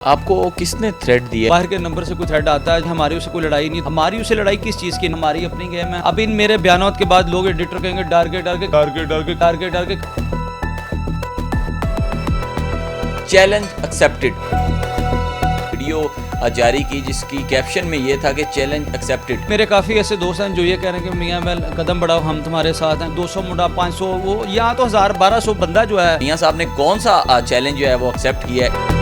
आपको किसने थ्रेट दिया? बाहर के नंबर से कोई थ्रेड आता है, हमारी उससे कोई लड़ाई नहीं। हमारी उससे लड़ाई किस चीज़ की? हमारी अपनी गेम है। अब इन मेरे बयानों के बाद लोग एडिटर कहेंगे डर के चैलेंज एक्सेप्टेड वीडियो जारी की जिसकी कैप्शन में ये था कि चैलेंज एक्सेप्टेड। मेरे काफ़ी ऐसे दोस्त हैं जो ये कह रहे हैं कि मियाँ मैं कदम बढ़ाओ, हम तुम्हारे साथ हैं। 200 मुंडा 500 वो यहाँ तो 1000-1200 बंदा जो है। मियाँ साहब ने कौन सा चैलेंज जो है वो एक्सेप्ट किया है?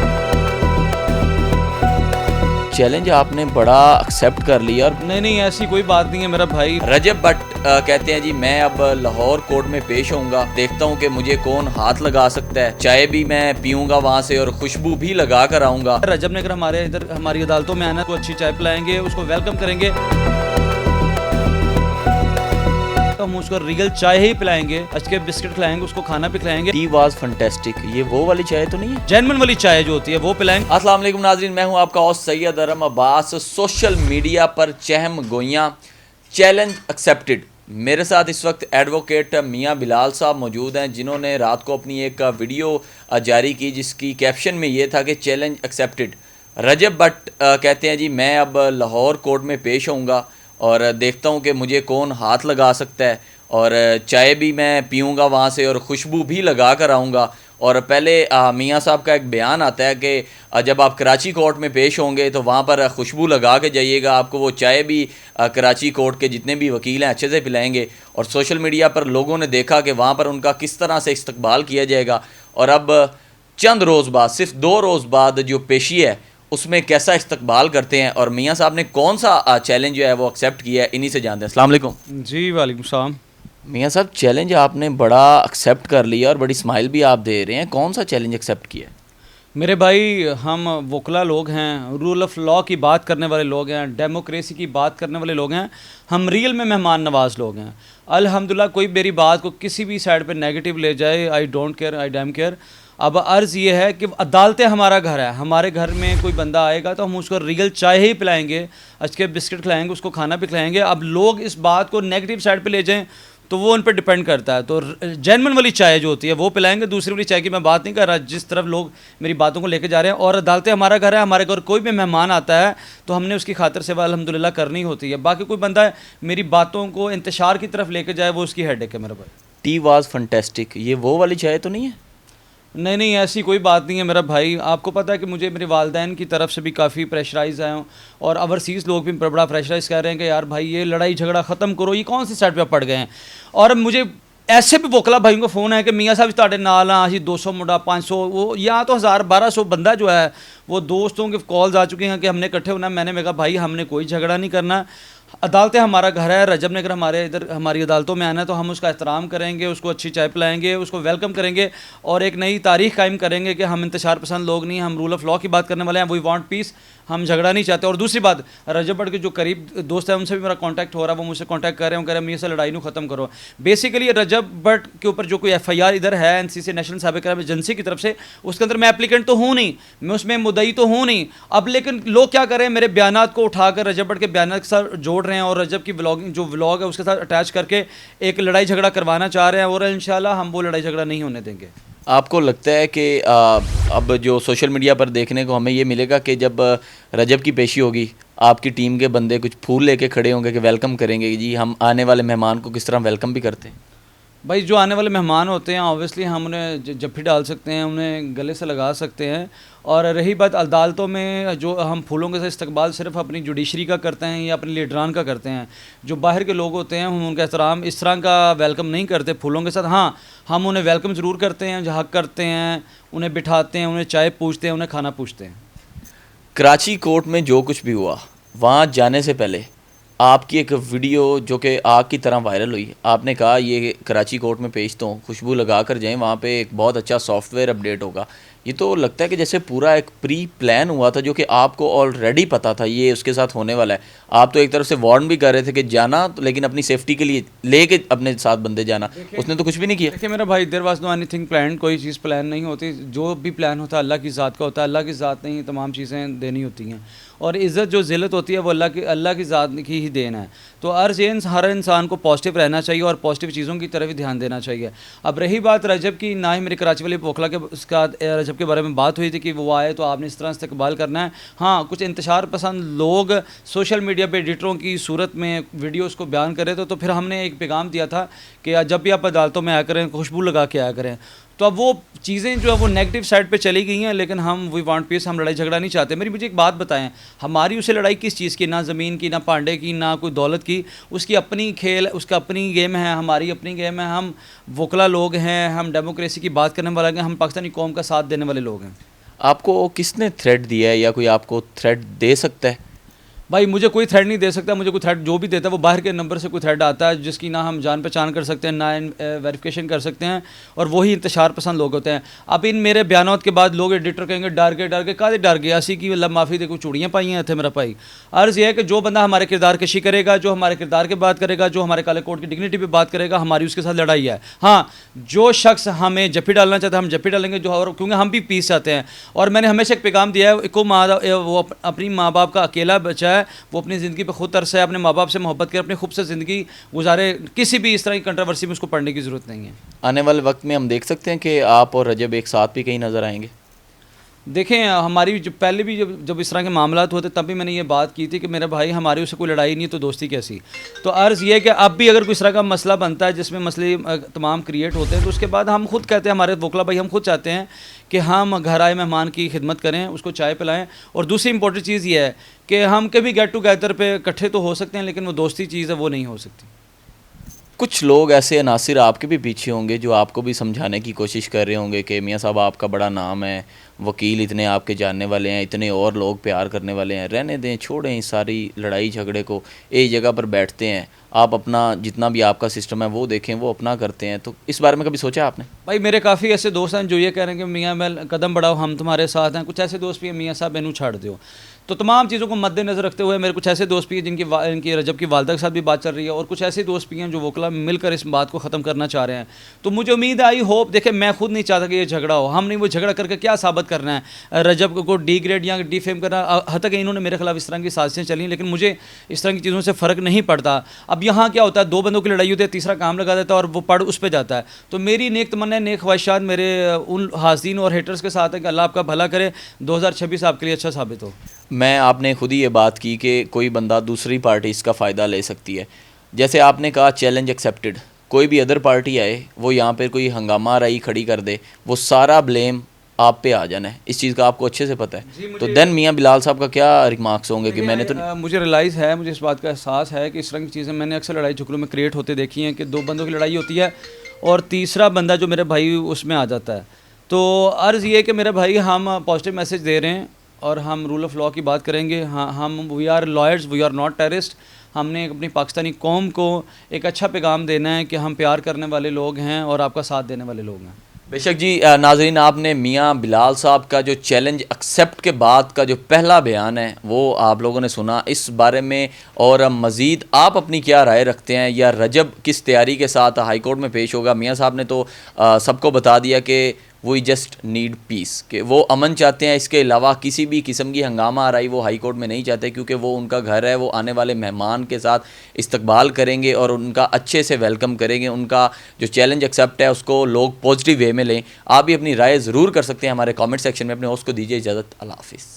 चैलेंज आपने बड़ा एक्सेप्ट कर लिया। और नहीं ऐसी कोई बात नहीं है मेरा भाई। रजब भट्ट कहते हैं जी मैं अब लाहौर कोर्ट में पेश होऊंगा, देखता हूं कि मुझे कौन हाथ लगा सकता है। चाय भी मैं पीऊंगा वहां से और खुशबू भी लगा कर आऊंगा। रजब ने अगर हमारे इधर हमारी अदालतों में आना तो अच्छी चाय पिलाएंगे, उसको वेलकम करेंगे, तो हम उसको रियल चाय ही पिलाएंगे, अच्छे बिस्किट खिलाएंगे, उसको खाना भी खिलाएंगे। टी वाज फैंटास्टिक, ये वो वाली चाय तो नहीं है? जेन्युइन वाली चाय जो होती है वो पिलाएंगे। अस्सलाम वालेकुम नाज़रीन, मैं हूं आपका host Syed अरम Abbas. Social media पर चहम गोइयां, चैलेंज एक्सेप्टेड। मेरे साथ इस वक्त एडवोकेट मियाँ बिलाल साहब मौजूद हैं जिन्होंने रात को अपनी एक वीडियो जारी की जिसकी कैप्शन में ये था कि चैलेंज एक्सेप्टेड। रजब भट्ट कहते हैं जी मैं अब लाहौर कोर्ट में पेश होऊंगा और देखता हूं कि मुझे कौन हाथ लगा सकता है, और चाय भी मैं पीऊंगा वहाँ से और खुशबू भी लगा कर आऊँगा। और पहले मियाँ साहब का एक बयान आता है कि जब आप कराची कोर्ट में पेश होंगे तो वहाँ पर खुशबू लगा के जाइएगा, आपको वो चाय भी कराची कोर्ट के जितने भी वकील हैं अच्छे से पिलाएंगे। और सोशल मीडिया पर लोगों ने देखा कि वहाँ पर उनका किस तरह से इस्तकबाल किया जाएगा। और अब चंद रोज़ बाद, सिर्फ 2 रोज़ बाद जो पेशी है उसमें कैसा इस्तकबाल करते हैं और मियाँ साहब ने कौन सा चैलेंज जो है वो एक्सेप्ट किया है, इन्हीं से जानते हैं। अस्सलाम वालेकुम जी वालेकुम सलाम। मियाँ साहब, चैलेंज आपने बड़ा एक्सेप्ट कर लिया और बड़ी स्माइल भी आप दे रहे हैं, कौन सा चैलेंज एक्सेप्ट किया? मेरे भाई हम वकला लोग हैं, रूल ऑफ लॉ की बात करने वाले लोग हैं, डेमोक्रेसी की बात करने वाले लोग हैं, हम रियल में मेहमान नवाज लोग हैं। अल्हम्दुलिल्लाह कोई मेरी बात को किसी भी साइड पे नेगेटिव ले जाए, I don't care, I dam care. अब अर्ज़ ये है कि अदालतें हमारा घर है, हमारे घर में कोई बंदा आएगा तो हम उसको रियल चाय ही पिलाएंगे, अच्छे बिस्किट खिलाएंगे, उसको खाना भी खिलाएंगे। अब लोग इस बात को नेगेटिव साइड पे ले जाएं तो वो उन पर डिपेंड करता है। तो जेन्युइन वाली चाय जो होती है वो पिलाएंगे, दूसरी वाली चाय की मैं बात नहीं कर रहा, जिस तरफ लोग मेरी बातों को लेके जा रहे हैं। और अदालतें हमारा घर है, हमारे घर कोई भी मेहमान आता है तो हमने उसकी खातिर सेवा अल्हम्दुलिल्लाह करनी होती है। बाकी कोई बंदा मेरी बातों को इंतशार की तरफ लेके जाए वो उसकी हेडेक है मेरा भाई। टी वाज फैंटास्टिक, ये वो वाली चाय तो नहीं है? नहीं ऐसी कोई बात नहीं है मेरा भाई। आपको पता है कि मुझे मेरे वालिदैन की तरफ से भी काफ़ी प्रेशराइज़ आए और ओवरसीज़ लोग भी बड़ा प्रेशराइज़ कह रहे हैं कि यार भाई ये लड़ाई झगड़ा ख़त्म करो, ये कौन सी साइड पे पड़ गए हैं। और मुझे ऐसे भी वकला भाइयों का फ़ोन है कि मियाँ साहब तुहाडे नाल हाँ असीं 200 मुंडा 500 वो यहाँ तो 1000-1200 बंदा जो है वो दोस्तों के कॉल्स आ चुके हैं कि हमने इकट्ठे होना। मैंने कहा भाई हमने कोई झगड़ा नहीं करना, अदालतें हमारा घर है। रजब ने अगर हमारे इधर हमारी अदालतों में आना है तो हम उसका एहतराम करेंगे, उसको अच्छी चाय पिलाएंगे, उसको वेलकम करेंगे और एक नई तारीख कायम करेंगे कि हम इंतशार पसंद लोग नहीं, हम रूल ऑफ लॉ की बात करने वाले हैं, वी वांट पीस, हम झगड़ा नहीं चाहते। और दूसरी बात, रजब भट्ट के जो करीब दोस्त हैं उनसे भी मेरा कांटेक्ट हो रहा है, वो मुझसे कांटेक्ट कर रहे हैं, कह रहे हैं मेरे से लड़ाई को ख़त्म करो। बेसिकली रजब भट्ट के ऊपर जो कोई FIR इधर है NCC नेशनल साबिक क्राइम एजेंसी की तरफ से, उसके अंदर मैं एप्लीकेंट तो हूँ नहीं, मैं उसमें मुद्दई तो हूँ नहीं। अब लेकिन लोग क्या करें, मेरे बयानात को उठाकर रजब भट्ट के बयानात के साथ जोड़ रहे हैं और रजब की व्लॉगिंग जो व्लॉग है उसके साथ अटैच करके एक लड़ाई झगड़ा करवाना चाह रहे हैं और इंशाल्लाह हम वो लड़ाई झगड़ा नहीं होने देंगे। आपको लगता है कि अब जो सोशल मीडिया पर देखने को हमें ये मिलेगा कि जब रजब की पेशी होगी आपकी टीम के बंदे कुछ फूल लेके खड़े होंगे कि वेलकम करेंगे जी, हम आने वाले मेहमान को किस तरह वेलकम भी करते हैं? भाई जो आने वाले मेहमान होते हैं ऑब्वियसली हम उन्हें जफ्फी डाल सकते हैं, उन्हें गले से लगा सकते हैं। और रही बात अदालतों में, जो हम फूलों के साथ इस्तकबाल सिर्फ अपनी जुडिशरी का करते हैं या अपने लीडरान का करते हैं। जो बाहर के लोग होते हैं हम उनका एहतराम इस तरह का वेलकम नहीं करते फूलों के साथ। हाँ, हम उन्हें वेलकम ज़रूर करते हैं, हक करते हैं, उन्हें बिठाते हैं, उन्हें चाय पूछते हैं, उन्हें खाना पूछते हैं। कराची कोर्ट में जो कुछ भी हुआ, वहाँ जाने से पहले आपकी एक वीडियो जो कि आग की तरह वायरल हुई, आपने कहा ये कराची कोर्ट में पेश तो खुशबू लगा कर जाएँ, वहाँ पे एक बहुत अच्छा सॉफ्टवेयर अपडेट होगा। ये तो लगता है कि जैसे पूरा एक प्री प्लान हुआ था जो कि आपको ऑलरेडी पता था ये उसके साथ होने वाला है। आप तो एक तरफ से वार्न भी कर रहे थे कि जाना तो, लेकिन अपनी सेफ्टी के लिए लेके अपने साथ बंदे जाना, उसने तो कुछ भी नहीं किया। देखिए मेरा भाई, there was no anything plan, कोई चीज़ प्लान नहीं होती। जो भी प्लान होता है अल्लाह की ज़ात का होता है, अल्लाह की ज़ात ने ही तमाम चीज़ें देनी होती हैं और इज़्ज़त जो ज़िल्लत होती है वो अल्लाह की ज़ात की ही देन है। तो हर इंसान को पॉजिटिव रहना चाहिए और पॉजिटिव चीज़ों की तरफ ही ध्यान देना चाहिए। अब रही बात रजब की, ना ही मेरे कराची वाले पोखला के उसका रजब के बारे में बात हुई थी कि वो आए तो आपने इस तरह इस्तकबाल करना है। हाँ, कुछ इंतशार पसंद लोग सोशल मीडिया पे एडिटरों की सूरत में वीडियोस को बयान कर रहे थे, तो फिर हमने एक पैगाम दिया था कि जब भी आप अदालतों में आया करें खुशबू लगा के आया करें। तो अब वो चीज़ें जो है वो नेगेटिव साइड पे चली गई हैं, लेकिन हम वी वांट पीस, हम लड़ाई झगड़ा नहीं चाहते। मुझे एक बात बताएं, हमारी उसे लड़ाई किस चीज़ की, ना ज़मीन की, ना पांडे की, ना कोई दौलत की। उसकी अपनी खेल, उसका अपनी गेम है, हमारी अपनी गेम है। हम वकला लोग हैं, हम डेमोक्रेसी की बात करने वाले हैं, हम पाकिस्तानी कौम का साथ देने वाले लोग हैं। आपको किसने थ्रेट दिया है या कोई आपको थ्रेट दे सकता है? भाई मुझे कोई थ्रेड नहीं दे सकता। मुझे कोई थ्रेड जो भी देता है वो बाहर के नंबर से कोई थ्रेड आता है जिसकी ना हम जान पहचान कर सकते हैं, ना वेरिफिकेशन कर सकते हैं, और वही इंतशार पसंद लोग होते हैं। अब इन मेरे बयानों के बाद लोग एडिटर कहेंगे डर गए कादे डर गए, ऐसी की अल्लाह माफ़ी दे, कोई चूड़ियाँ पाई हैं थे मेरा भाई। अर्ज़ यह है कि जो बंदा हमारे किरदार कशी करेगा, जो हमारे किरदार की बात करेगा, जो हमारे काले कोट की डिग्निटी पर बात करेगा, हमारी उसके साथ लड़ाई है। हाँ, जो शख्स हमें जप्पी डालना चाहता है हम जप्पी डालेंगे, जो, और क्योंकि हम भी पीस चाहते हैं। और मैंने हमेशा एक पैगाम दिया है, वो अपनी माँ बाप का अकेला बच्चा है, वो अपनी ज़िंदगी पे खुद तरस है, अपने माँ बाप से मोहब्बत करे, अपनी खूबसूरत ज़िंदगी गुजारे, किसी भी इस तरह की कंट्रोवर्सी में उसको पढ़ने की ज़रूरत नहीं है। आने वाले वक्त में हम देख सकते हैं कि आप और रजब एक साथ भी कहीं नज़र आएंगे? देखें, हमारी जो पहले भी जब इस तरह के मामलात होते तब भी मैंने ये बात की थी कि मेरे भाई हमारी उससे कोई लड़ाई नहीं तो दोस्ती कैसी। तो अर्ज़ ये है कि अब भी अगर कोई इस तरह का मसला बनता है जिसमें मसले तमाम क्रिएट होते हैं, तो उसके बाद हम खुद कहते हैं, हमारे वकला भाई हम खुद चाहते हैं कि हम घर आए मेहमान की खिदमत करें, उसको चाय पिलाएं। और दूसरी इंपॉर्टेंट चीज़ ये है कि हम कभी गेट टुगेदर पे इकट्ठे तो हो सकते हैं, लेकिन वो दोस्ती चीज़ है वो नहीं हो सकती। कुछ लोग ऐसे अनासिर आपके भी पीछे होंगे जो आपको भी समझाने की कोशिश कर रहे होंगे कि मियाँ साहब आपका बड़ा नाम है, वकील इतने आपके जानने वाले हैं, इतने और लोग प्यार करने वाले हैं, रहने दें, छोड़ें इस सारी लड़ाई झगड़े को, एक जगह पर बैठते हैं, आप अपना जितना भी आपका सिस्टम है वो देखें, वो अपना करते हैं। तो इस बारे में कभी सोचा आपने? भाई मेरे काफ़ी ऐसे दोस्त हैं जो ये कह रहे हैं कि मियाँ मैं कदम बढ़ाओ, हम तुम्हारे साथ हैं। कुछ ऐसे दोस्त भी हैं मियाँ साहब इन्हू छाड़ दो। तो तमाम चीज़ों को मद्देनज़र रखते हुए मेरे कुछ ऐसे दोस्त भी हैं इनकी रजब की वालदा के साथ भी बात चल रही है, और कुछ ऐसे दोस्त भी हैं जो वकला मिलकर इस बात को ख़त्म करना चाह रहे हैं। तो मुझे उम्मीद है, आई होप, देखें मैं खुद नहीं चाहता कि ये झगड़ा हो, हम नहीं वो झगड़ा करके क्या साबित करना है, रजब को डिग्रेड या डिफेम करना। हद तक इन्होंने मेरे खिलाफ इस तरह की साजिशें चली, लेकिन मुझे इस तरह की चीज़ों से फ़र्क नहीं पड़ता। अब यहाँ क्या होता है, दो बंदों की लड़ाई होती है, तीसरा काम लगा देता है और वो पड़ उस पर जाता है। तो मेरी नेक तमन्ना, नेक ख्वाहिशात मेरे उन हाज़रीन और हेटर्स के साथ है कि अल्लाह आपका भला करे, 2026 आपके लिए अच्छा साबित हो। मैं आपने खुद ही ये बात की कि कोई बंदा दूसरी पार्टी इसका फ़ायदा ले सकती है। जैसे आपने कहा चैलेंज एक्सेप्टेड, कोई भी अदर पार्टी आए, वो यहाँ पर कोई हंगामा रही खड़ी कर दे, वो सारा ब्लेम आप पे आ जाना है। इस चीज़ का आपको अच्छे से पता है। तो देन मियाँ बिलाल साहब का क्या रिमार्क्स होंगे कि मैंने तो मुझे रियलाइज़ है, मुझे इस बात का एहसास है कि इस तरह की चीज़ें मैंने अक्सर लड़ाई झगड़ों में क्रिएट होते देखी हैं कि दो बंदों की लड़ाई होती है और तीसरा बंदा जो मेरे भाई उसमें आ जाता है। तो अर्ज़ ये कि मेरे भाई हम पॉजिटिव मैसेज दे रहे हैं और हम रूल ऑफ़ लॉ की बात करेंगे। हाँ, हम we are lawyers, we are not terrorist. हमने अपनी पाकिस्तानी कौम को एक अच्छा पैगाम देना है कि हम प्यार करने वाले लोग हैं और आपका साथ देने वाले लोग हैं। बेशक जी। नाजरीन, आपने मियाँ बिलाल साहब का जो चैलेंज एक्सेप्ट के बाद का जो पहला बयान है वो आप लोगों ने सुना। इस बारे में और मज़ीद आप अपनी क्या राय रखते हैं, या रजब किस तैयारी के साथ हाई कोर्ट में पेश होगा? मियाँ साहब ने तो सबको बता दिया कि वो जस्ट नीड पीस, कि वो अमन चाहते हैं, इसके अलावा किसी भी किस्म की हंगामा आ रही वो हाई कोर्ट में नहीं चाहते, क्योंकि वो उनका घर है, वो आने वाले मेहमान के साथ इस्तकबाल करेंगे और उनका अच्छे से वेलकम करेंगे। उनका जो चैलेंज एक्सेप्ट है उसको लोग पॉजिटिव वे में लें। आप भी अपनी राय ज़रूर कर सकते हैं हमारे कमेंट सेक्शन में। अपने होस्ट को दीजिए इजाज़त। अल्लाह हाफ़िज़।